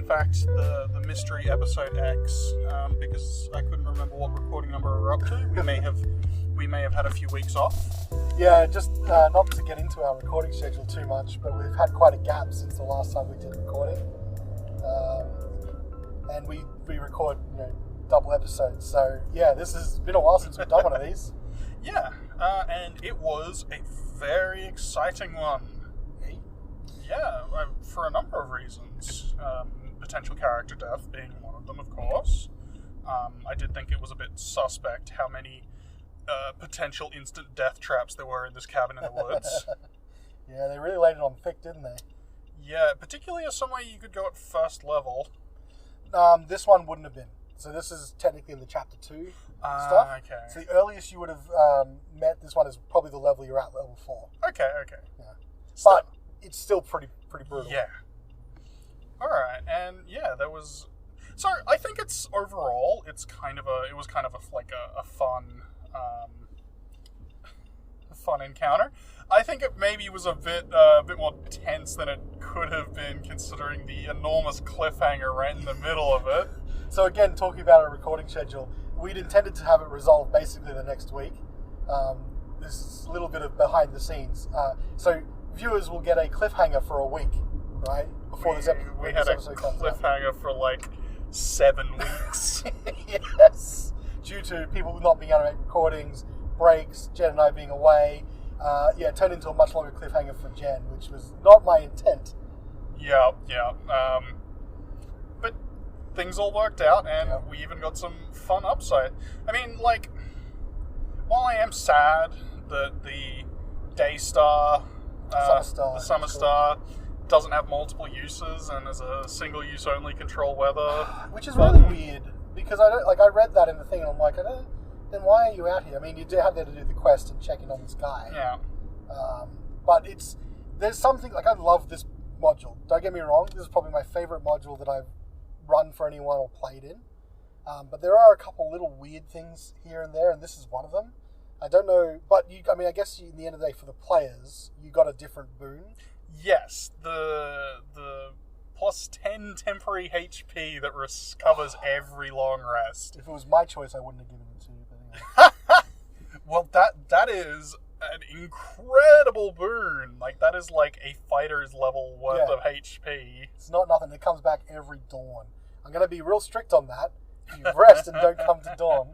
fact the mystery episode X, because I couldn't remember what recording number we were up to. We may have had a few weeks off. Yeah, just not to get into our recording schedule too much, but we've had quite a gap since the last time we did recording. And we record, double episodes. So yeah, this has been a while since we've done one of these. Yeah, and it was a very exciting one. Yeah, for a number of reasons. Potential character death being one of them, of course. I did think it was a bit suspect how many potential instant death traps there were in this cabin in the woods. Yeah, they really laid it on thick, didn't they? Yeah, particularly as somewhere you could go at first level. This one wouldn't have been. So this is technically in the chapter 2 stuff. Okay. So the earliest you would have met this one is probably the level you're at, level 4. Okay. Yeah. But it's still pretty brutal. Yeah. Alright, and yeah, there was... So, I think it was kind of a fun encounter. I think it maybe was a bit more tense than it could have been, considering the enormous cliffhanger right in the middle of it. So again, talking about a recording schedule, we'd intended to have it resolved basically the next week. This is a little bit of behind the scenes. So viewers will get a cliffhanger for a week, right? Before this episode. We had a cliffhanger for like 7 weeks. Yes. Due to people not being able to make recordings, breaks, Jen and I being away. It turned into a much longer cliffhanger for Jen, which was not my intent. Yeah. But things all worked out, and we even got some fun upside. I mean, like, while I am sad that the Day Star, the Summer Star, doesn't have multiple uses and is a single-use only control weather, which is really weird because I read that in the thing and I'm like, then why are you out here? I mean, you do have there to do the quest and check in on this guy. Yeah. But there's something like I love this module. Don't get me wrong. This is probably my favorite module that I've run for anyone or played in. But there are a couple little weird things here and there, and this is one of them. I don't know, but I guess in the end of the day, for the players, you got a different boon. Yes, the plus 10 temporary HP that recovers every long rest. If it was my choice, I wouldn't have given it to you. But anyway. Well, that is an incredible boon. Like, that is like a fighter's level worth of HP. It's not nothing. It comes back every dawn. I'm going to be real strict on that. You rest and don't come to dawn.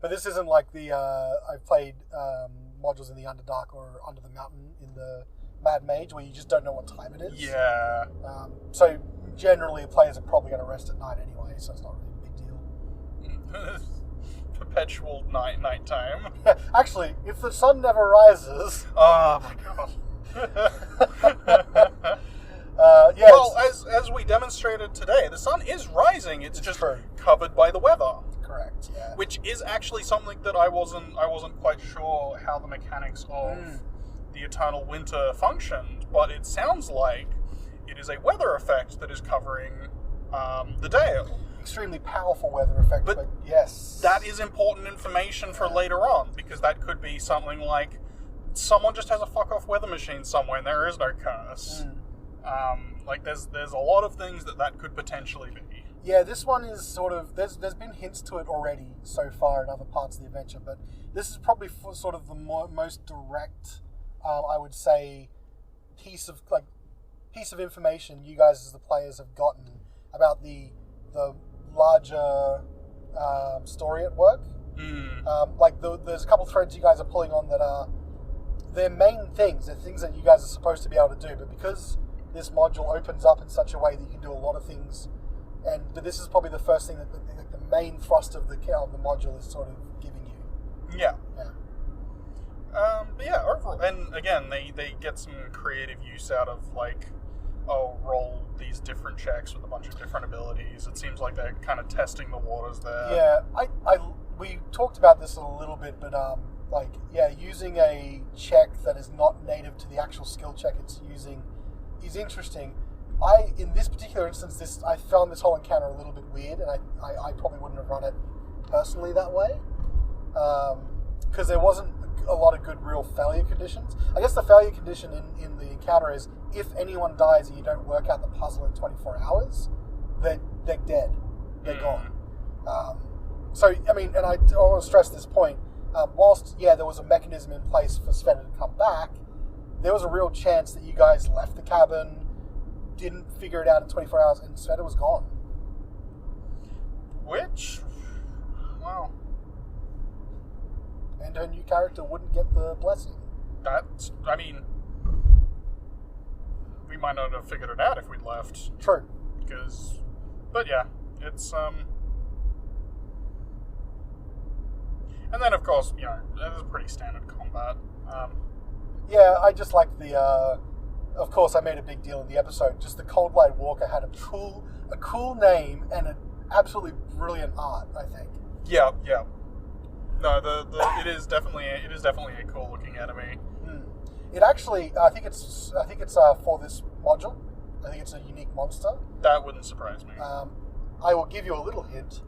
But this isn't like the... I've played modules in the Underdark or Under the Mountain in the Mad Mage where you just don't know what time it is. Yeah. So generally players are probably going to rest at night anyway, so it's not really a big deal. Perpetual nighttime. Actually, if the sun never rises... Oh my god. Well, as we demonstrated today, the sun is rising. It's just true. Covered by the weather. Correct. Yeah. Which is actually something that I wasn't quite sure how the mechanics of the eternal winter functioned, but it sounds like it is a weather effect that is covering the day. Extremely powerful weather effect, but yes, that is important information for later on, because that could be something like someone just has a fuck off weather machine somewhere and there is no curse. Like there's a lot of things that could potentially be. Yeah, this one is sort of there's been hints to it already so far in other parts of the adventure, but this is probably for sort of the most direct, I would say, piece of information you guys as the players have gotten about the larger story at work. There's a couple threads you guys are pulling on that are their main things. They're things that you guys are supposed to be able to do, but because this module opens up in such a way that you can do a lot of things, but this is probably the first thing that the main thrust of the module is sort of giving you. Yeah. But yeah, overall, and again, they get some creative use out of roll these different checks with a bunch of different abilities. It seems like they're kind of testing the waters there. Yeah, we talked about this a little bit, but using a check that is not native to the actual skill check it's using is interesting. In this particular instance, I found this whole encounter a little bit weird, and I probably wouldn't have run it personally that way, because there wasn't a lot of good real failure conditions. I guess the failure condition in the encounter is if anyone dies and you don't work out the puzzle in 24 hours, they're dead. They're gone. So, I mean, and I want to stress this point, whilst, there was a mechanism in place for Sveta to come back, there was a real chance that you guys left the cabin, didn't figure it out in 24 hours, and Sveta was gone. Which, wow. And her new character wouldn't get the blessing. That's, I mean, we might not have figured it out if we'd left. True. But yeah, it's, and then, of course, it was pretty standard combat. I just like the, of course, I made a big deal in the episode, just the Cold Light Walker had a cool name and an absolutely brilliant art, I think. Yeah. No, it is definitely a cool looking enemy. It actually, I think it's for this module. I think it's a unique monster. That wouldn't surprise me. I will give you a little hint.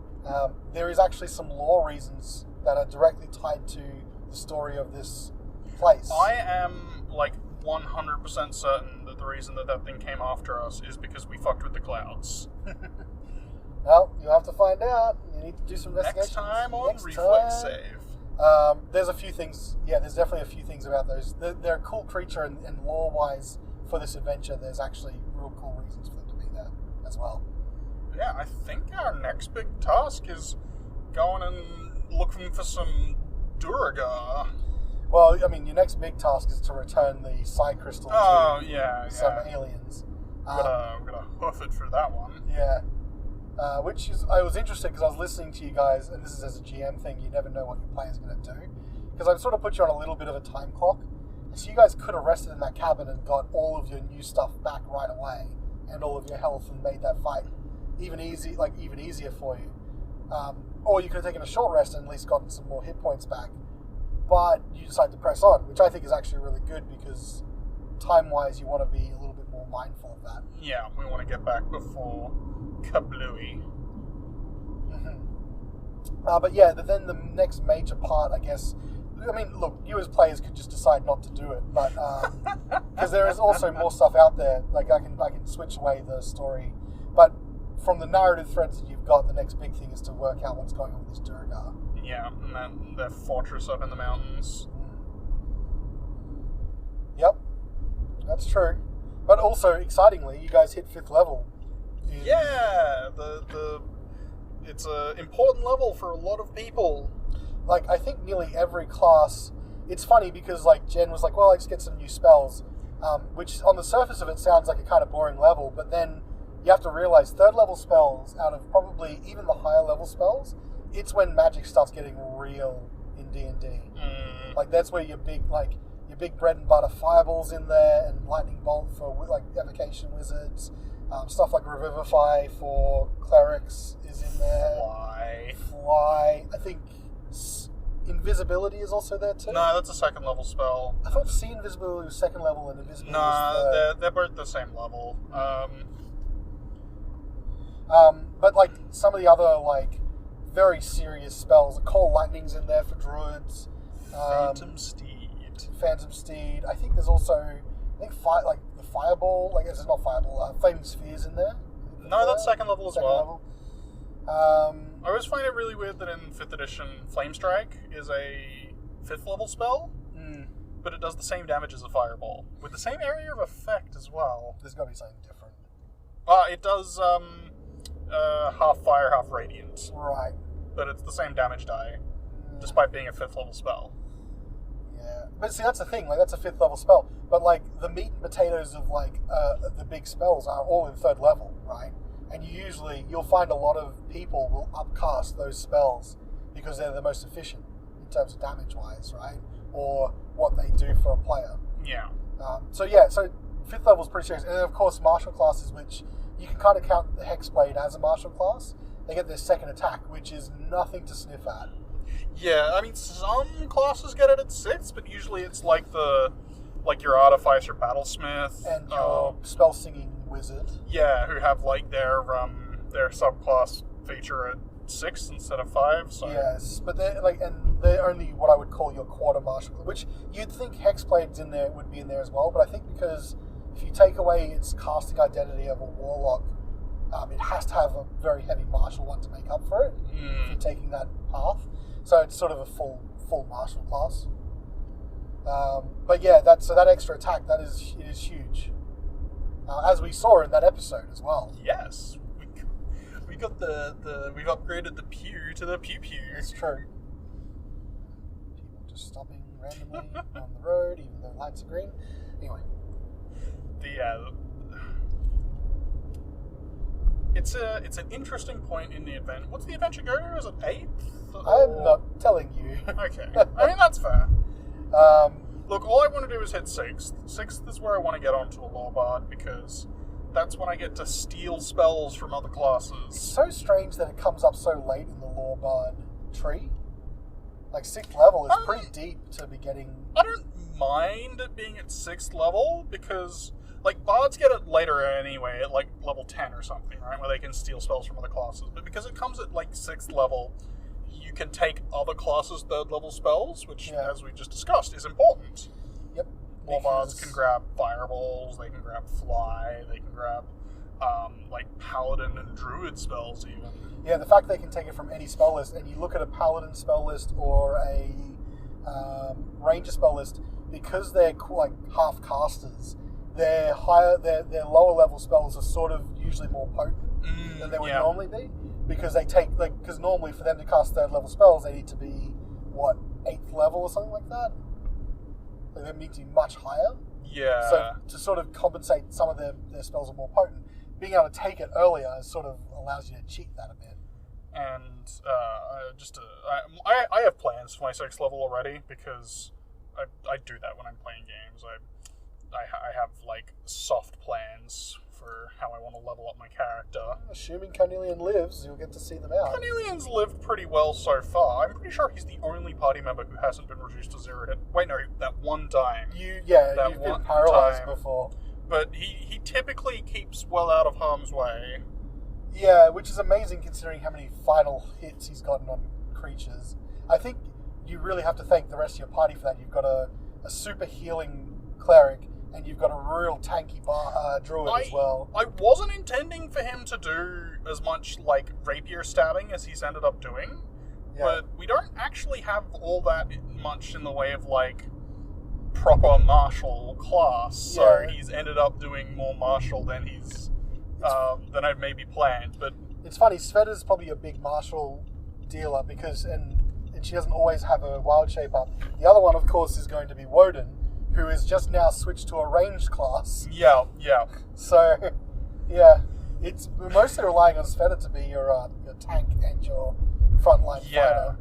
There is actually some lore reasons that are directly tied to the story of this place. I am, 100% certain that the reason that thing came after us is because we fucked with the clouds. Well, you'll have to find out. You need to do some investigation. Next time on Reflex Save. There's a few things. Yeah, there's definitely a few things about those. They're a cool creature, and lore-wise, for this adventure, there's actually real cool reasons for them to be there as well. Yeah, I think our next big task is going and looking for some Duragar. Well, I mean, your next big task is to return the Psi Crystal to some aliens. We're gonna hoof it for that one. Yeah. Which is, I was interested because I was listening to you guys, and this is as a GM thing, you never know what your player's going to do. Because I've sort of put you on a little bit of a time clock. So you guys could have rested in that cabin and got all of your new stuff back right away, and all of your health, and made that fight even easier for you. Or you could have taken a short rest and at least gotten some more hit points back. But you decided to press on, which I think is actually really good because time-wise you want to be a little bit more mindful of that. Yeah, we want to get back before Kablooey. But yeah, then the next major part, I guess, I mean, look, you as players could just decide not to do it, but because there is also more stuff out there. Like I can switch away the story, but from the narrative threads that you've got, the next big thing is to work out what's going on with this Duragar. Yeah, and then the fortress up in the mountains. Yep, that's true. But also, excitingly, you guys hit 5th level. Yeah, it's an important level for a lot of people. Like, I think nearly every class... It's funny because, Jen was like, well, I just get some new spells, which on the surface of it sounds like a kind of boring level, but then you have to realize 3rd level spells, out of probably even the higher level spells, it's when magic starts getting real in D&D. That's where your big bread and butter fireball's in there, and lightning bolt for evocation wizards. Stuff like Revivify for clerics is in there. Fly. I think Invisibility is also there too. No, that's a 2nd level spell. I thought See Invisibility was 2nd level and Invisibility was 3rd. They're both the same level. But some of the other very serious spells, Call Lightning's in there for druids. Phantom Steed. I think there's also the Fireball. It's not Fireball. Flaming Sphere's in there. No, that's 2nd level as well. Level. I always find it really weird that in 5th edition, Flame Strike is a 5th level spell, but it does the same damage as a Fireball, with the same area of effect as well. There's got to be something different. It does half fire, half radiant. Right. But it's the same damage die, despite being a 5th level spell. Yeah. But see, that's the thing, that's a 5th level spell, but the meat and potatoes of the big spells are all in 3rd level, right? And you'll find a lot of people will upcast those spells because they're the most efficient in terms of damage-wise, right? Or what they do for a player. Yeah. So 5th level is pretty serious. And then, of course, martial classes, which you can kind of count the Hexblade as a martial class. They get their 2nd attack, which is nothing to sniff at. Yeah, I mean, some classes get it at 6th, but usually it's your Artificer Battlesmith. And your spell-singing wizard. Yeah, who have their subclass feature at 6 instead of 5. So. Yes, but and they're only what I would call your quarter martial, which you'd think Hexblade's in there would be in there as well, but I think because if you take away its casting identity of a warlock, it has to have a very heavy martial one to make up for it. If you're taking that path, so it's sort of a full martial class. But yeah, that extra attack it is huge, as we saw in that episode as well. Yes, we got we've upgraded the pew to the pew pew. It's true. People just stopping randomly on the road, even though lights are green. Anyway, it's an interesting point in the event. What's the adventure go? Is it 8th? I'm not telling you. Okay, I mean that's fair. Look, all I want to do is hit 6th. 6th is where I want to get onto a Law Bard, because that's when I get to steal spells from other classes. It's so strange that it comes up so late in the Law Bard tree. Like 6th level is pretty deep to be getting. I don't mind it being at 6th level, because like bards get it later anyway, at like level 10 or something, right, where they can steal spells from other classes. But because it comes at like 6th level, you can take other classes' 3rd level spells, which, as we just discussed, is important. Yep. War bards can grab fireballs, they can grab fly, they can grab like paladin and druid spells even. Yeah, the fact they can take it from any spell list, and you look at a paladin spell list or a ranger spell list, because they're like half casters, their lower level spells are sort of usually more potent than they would normally be, because they take because normally for them to cast 3rd level spells they need to be 8th level or something like that. Like they need to be much higher. Yeah. So to sort of compensate, some of their spells are more potent. Being able to take it earlier sort of allows you to cheat that a bit. And I have plans for my 6th level already, because I do that when I'm playing games. I have like soft plans for how I want to level up my character. Assuming Carnelian lives, you'll get to see them out. Carnelian's lived pretty well so far. I'm pretty sure he's the only party member who hasn't been reduced to 0 hit. Wait, no, that one time. You've been paralyzed before. But he typically keeps well out of harm's way. Yeah, which is amazing considering how many final hits he's gotten on creatures. I think you really have to thank the rest of your party for that. You've got a super healing cleric, and you've got a real tanky druid as well. I wasn't intending for him to do as much like rapier stabbing as he's ended up doing, but we don't actually have all that much in the way of like proper martial class, so he's ended up doing more martial than than I've maybe planned. But it's funny, Sveta's probably a big martial dealer, because and she doesn't always have a wild shape up. The other one, of course, is going to be Woden, who is just now switched to a ranged class. Yeah. So, yeah, it's mostly relying on Sveta to be your tank and your frontline fighter,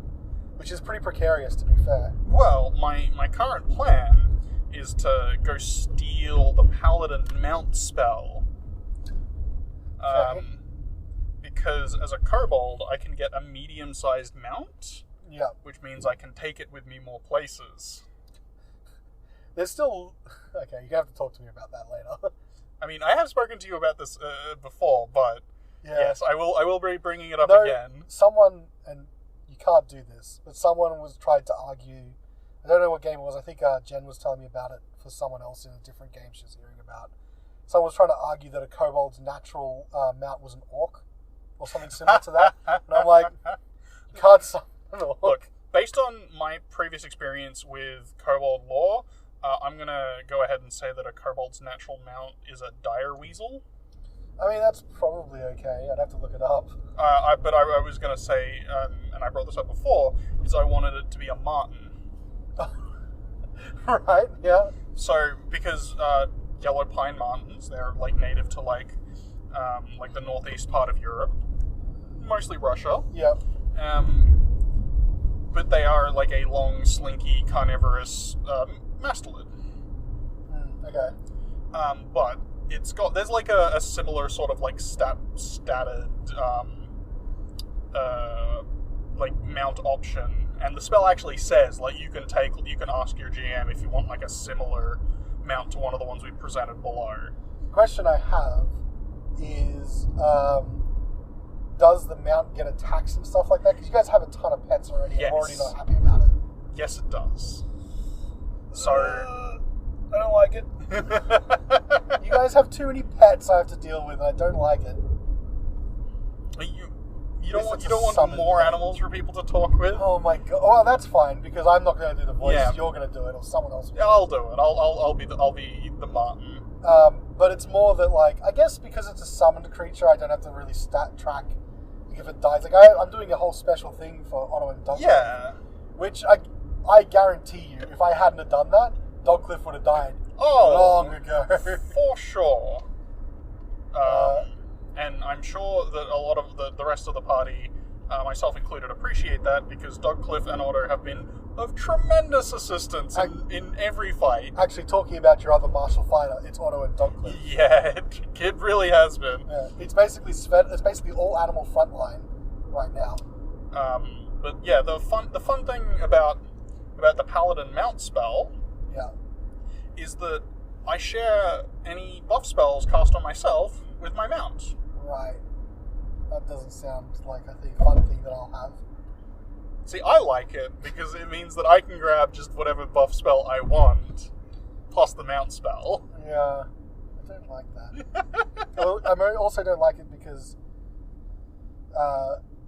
which is pretty precarious, to be fair. Well, my current plan is to go steal the Paladin mount spell. Because as a kobold, I can get a medium-sized mount, which means I can take it with me more places. There's still... Okay, you have to talk to me about that later. I mean, I have spoken to you about this before, but yes, I will be bringing it up again. Someone, and you can't do this, but someone tried to argue... I don't know what game it was. I think Jen was telling me about it for someone else in a different game she was hearing about. Someone was trying to argue that a kobold's natural mount was an orc, or something similar to that. And I'm like, you can't summon an orc. Look, based on my previous experience with kobold lore, I'm going to go ahead and say that a kobold's natural mount is a dire weasel. I mean, that's probably okay. I'd have to look it up. But I was going to say, and I brought this up before, is I wanted it to be a marten. Right, yeah. So, because yellow pine martens, they're like native to like the northeast part of Europe, mostly Russia. Yep. But they are like a long, slinky, carnivorous mastelid. Okay. But there's like a similar sort of like statted like mount option, and the spell actually says like you can ask your GM if you want like a similar mount to one of the ones we presented below. Question I have is, does the mount get attacks and stuff like that? Because you guys have a ton of pets already. Yes. I'm already not happy about it. Yes, it does. So... I don't like it. You guys have too many pets I have to deal with. I don't like it. You don't want more animals for people to talk with? Oh my god. Well, that's fine because I'm not going to do the voice. Yeah. You're going to do it, or someone else. Yeah, I'll do it. I'll be the Martin. But it's more that, like, I guess because it's a summoned creature, I don't have to really stat track if it dies. Like, I'm doing a whole special thing for Otto and Dogcliff. Yeah. Which I guarantee you, if I hadn't have done that, Dogcliff would have died long ago. For sure. And I'm sure that a lot of the rest of the party, myself included, appreciate that because Dogcliff and Otto have been of tremendous assistance in every fight. Actually, talking about your other martial fighter, it's Otto and Dogcliff. Yeah, it really has been. Yeah, it's basically all animal frontline right now. But yeah, the fun thing about the Paladin mount spell, is that I share any buff spells cast on myself with my mount. Right. That doesn't sound like a fun thing that I'll have. See, I like it because it means that I can grab just whatever buff spell I want, plus the mount spell. Yeah, I don't like that. I also don't like it because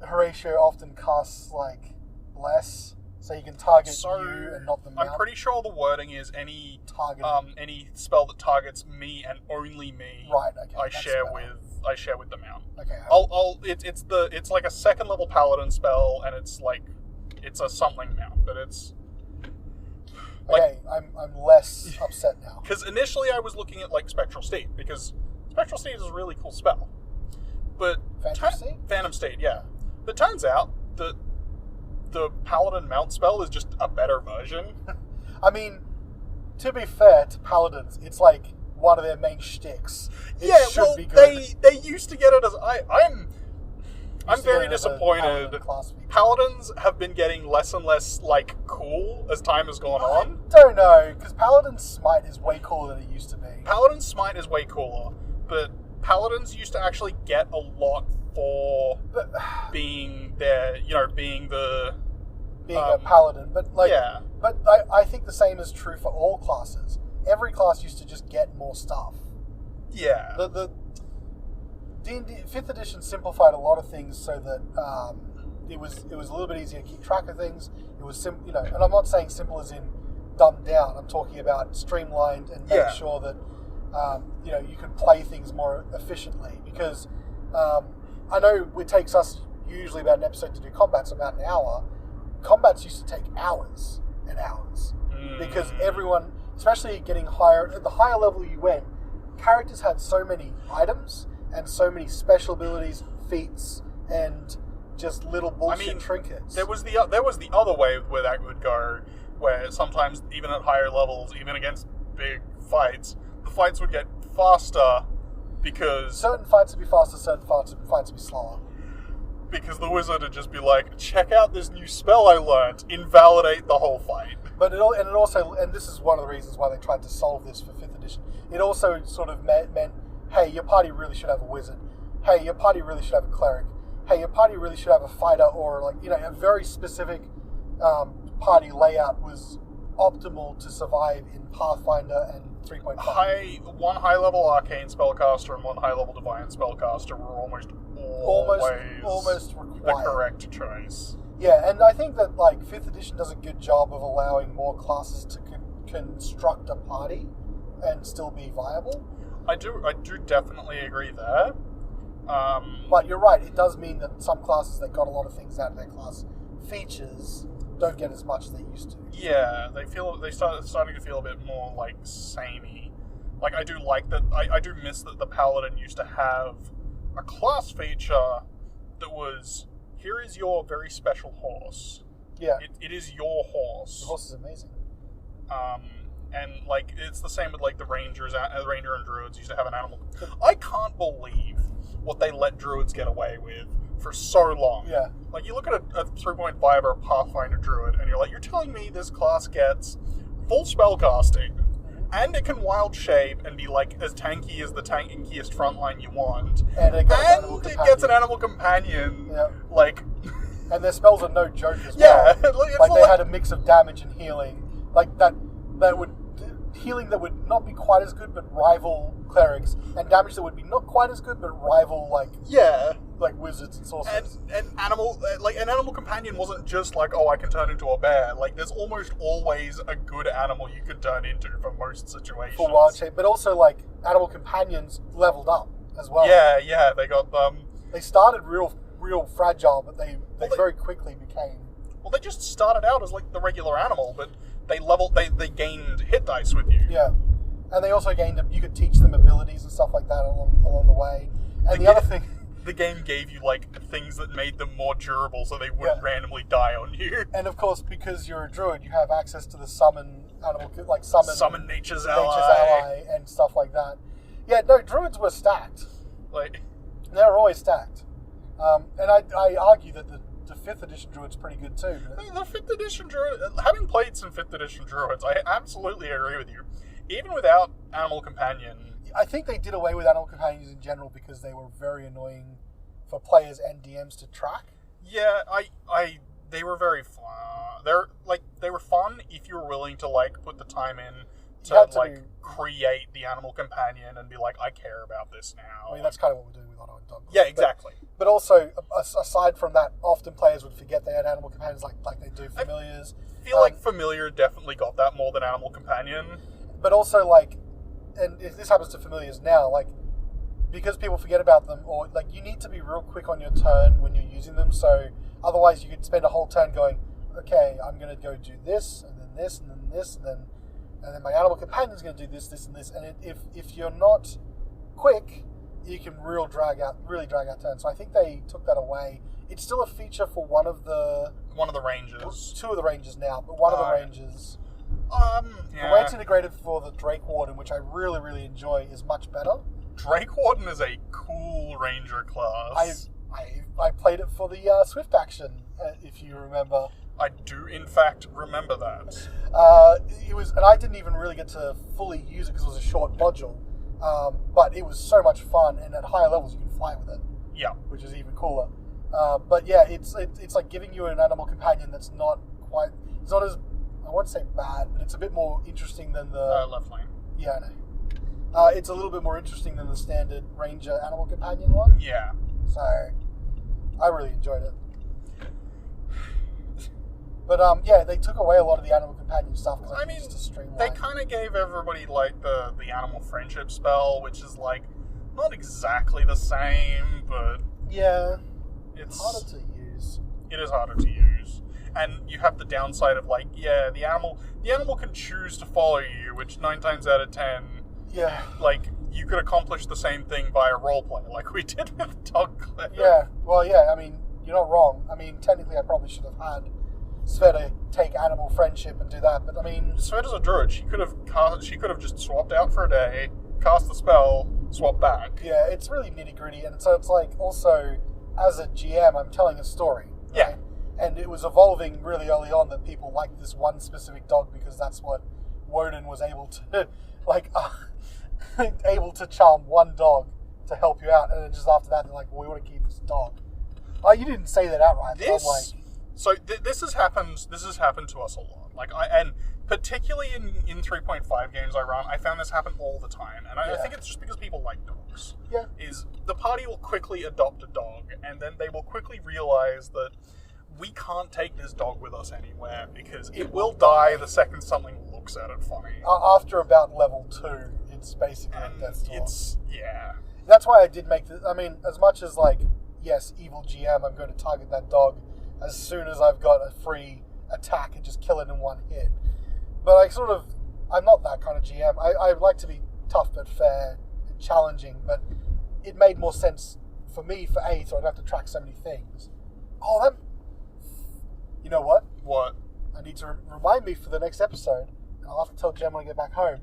Horatio often casts, like, less, so you can target you and not the mount. I'm pretty sure the wording is any spell that targets me and only me. Right. Okay. I share with the mount. Okay. It's like a second level paladin spell, and it's a something mount, but it's. Okay, I'm less upset now. Because initially I was looking at like Spectral State, because Spectral State is a really cool spell. But Phantom State, yeah. But turns out that the Paladin mount spell is just a better version. I mean, to be fair to Paladins, it's like one of their main shticks. It be good. They used to get it as I'm very disappointed. Paladins have been getting less and less like cool as time has gone on. I don't know, because Paladin's Smite is way cooler than it used to be. Paladin's Smite is way cooler, but Paladins used to actually get a lot for being a paladin, but yeah. But I think the same is true for all classes. Every class used to just get more stuff. Yeah. The D&D 5th edition simplified a lot of things so that it was a little bit easier to keep track of things. It was and I'm not saying simple as in dumbed down. I'm talking about streamlined and make sure that you can play things more efficiently, because I know it takes us usually about an episode to do combats, about an hour. Combats used to take hours and hours because everyone, especially getting higher, at the higher level you went, characters had so many items and so many special abilities, feats, and just little bullshit trinkets. There was the other way where that would go, where sometimes even at higher levels, even against big fights, the fights would get faster because certain fights would be faster, certain fights would be slower. Because the wizard would just be like, check out this new spell I learnt, invalidate the whole fight. But it also, this is one of the reasons why they tried to solve this for 5th edition, it also sort of meant, hey, your party really should have a wizard. Hey, your party really should have a cleric. Hey, your party really should have a fighter, or a very specific party layout was optimal to survive in Pathfinder and 3.5. One high-level arcane spellcaster and one high-level divine spellcaster were almost required. The correct choice. Yeah, and I think that 5th edition does a good job of allowing more classes to construct a party and still be viable. I do definitely agree there. But you're right, it does mean that some classes that got a lot of things out of their class features don't get as much as they used to. Yeah, starting to feel a bit more samey. I do like that. I do miss that the Paladin used to have a class feature that was, here is your very special horse. Yeah. It is your horse. The horse is amazing. And it's the same with the Rangers. The Ranger and Druids used to have an animal. I can't believe what they let Druids get away with for so long. Yeah. You look at a 3.5 or a Pathfinder Druid, and you're you're telling me this class gets full spellcasting, and it can wild shape and be as tanky as the tankiest frontline you want, and it gets an animal companion. Yeah. And their spells are no joke as Yeah, well. like They had a mix of damage and healing. Like that would... Healing that would not be quite as good, but rival clerics. And damage that would be not quite as good, but rival, like wizards and sorcerers. And an animal companion wasn't just like, oh, I can turn into a bear. Like, there's almost always a good animal you could turn into for most situations. For wild shape. But also, like, animal companions leveled up as well. Yeah, they got They started real fragile, but they very quickly became... Well, they just started out as, like, the regular animal, but they gained hit dice with you. Yeah. And they also gained... You could teach them abilities and stuff like that along the way. And the other thing... The game gave you, like, things that made them more durable so they wouldn't randomly die on you. And, of course, because you're a druid, you have access to the summon Nature's ally. And stuff like that. Yeah, no, druids were stacked. Like... They were always stacked. And I argue that the 5th edition druid's pretty good too. The 5th edition druid, having played some 5th edition druids, I absolutely agree with you. Even without Animal Companion... I think they did away with Animal Companions in general because they were very annoying for players and DMs to track. Yeah, they were very fun. They were fun if you were willing to, like, put the time in to create the Animal Companion and be like, I care about this now. I mean, that's kind of what we're doing with Otto and Doug. Yeah, exactly. But also, aside from that, often players would forget they had Animal Companions like they do Familiars. I feel like Familiar definitely got that more than Animal Companion. But also, like, and this happens to Familiars now, like, because people forget about them, or, like, you need to be real quick on your turn when you're using them, so otherwise you could spend a whole turn going, okay, I'm going to go do this, and then this, and then this, and then my Animal Companion's going to do this, this, and this, and if you're not quick, you can really drag out turns. So I think they took that away. It's still a feature for one of the ranges. Two of the ranges now, but one of the ranges. The way it's integrated for the Drake Warden, which I really, really enjoy, is much better. Drake Warden is a cool ranger class. I played it for the Swift action, if you remember. I do, in fact, remember that. It was, and I didn't even really get to fully use it because it was a short module. But it was so much fun, and at higher levels you can fly with it. Yeah, which is even cooler. But yeah, it's like giving you an animal companion that's not quite. It's not as, I won't say bad, but it's a bit more interesting than the left lane. Yeah, I know. It's a little bit more interesting than the standard ranger animal companion one. Yeah. So I really enjoyed it. But yeah, they took away a lot of the animal companion stuff because I mean, just to streamline. They kind of gave everybody like the animal friendship spell, which is like not exactly the same, but yeah, it's harder to use. It is harder to use, and you have the downside of like, yeah, the animal can choose to follow you, which 9 times out of 10, yeah, like you could accomplish the same thing by a roleplay, like we did with Dogcliff. Yeah, well, yeah, I mean, you're not wrong. I mean, technically, I probably should have had Sveta take animal friendship and do that, but I mean, Sveta's a druid. She could have just swapped out for a day, cast the spell, swap back. Yeah, it's really nitty gritty, and so it's like also as a GM, I'm telling a story. Right? Yeah, and it was evolving really early on that people liked this one specific dog because that's what Woden was able to able to charm one dog to help you out, and then just after that they're like, well, we want to keep this dog. Oh, you didn't say that outright. But I'm like, so this has happened. This has happened to us a lot. Like and particularly in 3.5 games I run, I found this happen all the time, and I think it's just because people like dogs. Yeah, is the party will quickly adopt a dog, and then they will quickly realize that we can't take this dog with us anywhere because it will die the second something looks at it funny. After about level 2, it's basically a death toll. Yeah. That's why I did make this. I mean, as much as like, yes, evil GM, I'm going to target that dog as soon as I've got a free attack and just kill it in one hit. But I'm not that kind of GM. I like to be tough but fair and challenging, but it made more sense for me so I don't have to track so many things. Oh, you know what? What? I need to remind me for the next episode, and I'll have to tell Jem when I get back home.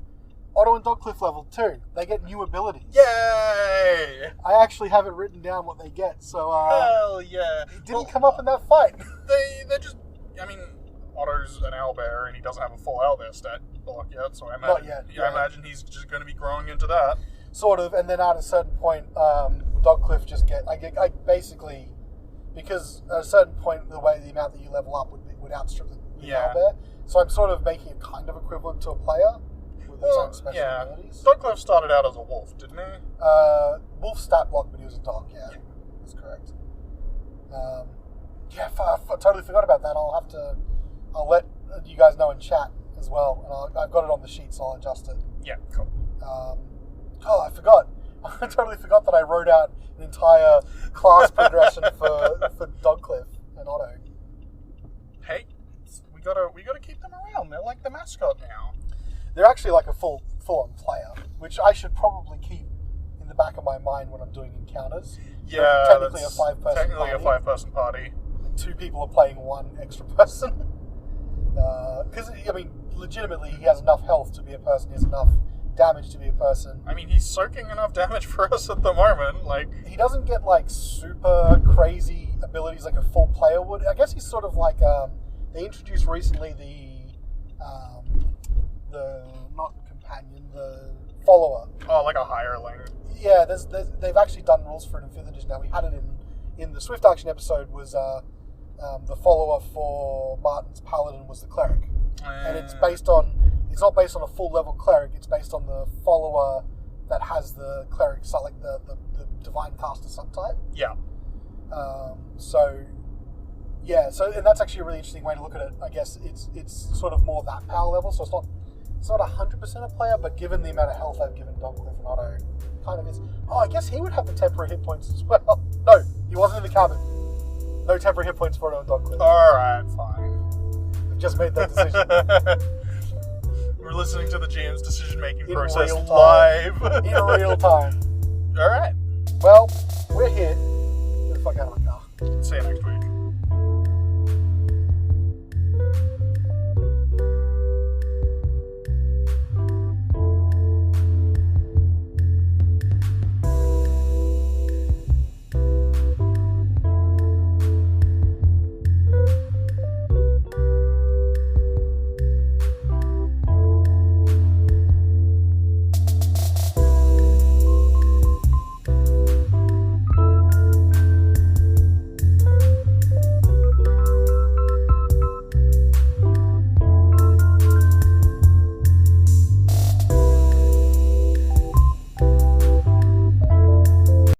Otto and Dogcliff level 2, they get new abilities. Yay! I actually have it written down what they get, so hell yeah! It didn't come up in that fight. They're just, I mean, Otto's an owlbear and he doesn't have a full owlbear stat block yet, so I imagine, I imagine he's just going to be growing into that. Sort of, and then at a certain point, Dogcliff just I basically because at a certain point, the amount that you level up would outstrip the owlbear. So I'm sort of making it kind of equivalent to a player with its own special abilities. Dogcliff started out as a wolf, didn't he? Wolf stat block, but he was a dog. Yeah. That's correct. I totally forgot about that. I'll let you guys know in chat as well, and I've got it on the sheet, so I'll adjust it. Yeah, cool. I forgot. I totally forgot that I wrote out an entire class progression for Dogcliff and Otto. Hey, we gotta keep them around. They're like the mascot now. They're actually like a full-on player, which I should probably keep in the back of my mind when I'm doing encounters. Yeah, technically a five-person party. 2 people are playing 1 extra person. Because, legitimately, he has enough health to be a person. He has enough damage to be a person. I mean, he's soaking enough damage for us at the moment. Like, he doesn't get, super crazy abilities like a full player would. I guess he's sort of like, they introduced recently the not companion, the follower. Oh, like a hireling. Yeah, they've actually done rules for it in 5th edition now. We had it in the Swift Action episode was the follower for Martin's Paladin was the cleric. And it's not based on a full level cleric, it's based on the follower that has the cleric, like the divine caster subtype. Yeah. And that's actually a really interesting way to look at it. I guess it's sort of more that power level, so it's not 100% a player, but given the amount of health I've given Dogcliff and Otto, kind of is. Oh, I guess he would have the temporary hit points as well. No, he wasn't in the cabin. No temporary hit points for Otto and Dogcliff. Alright, fine. I've just made that decision. We're listening to the GM's decision-making process real live. In real time. Alright. Well, we're here. Get the fuck out of my car. See you next week.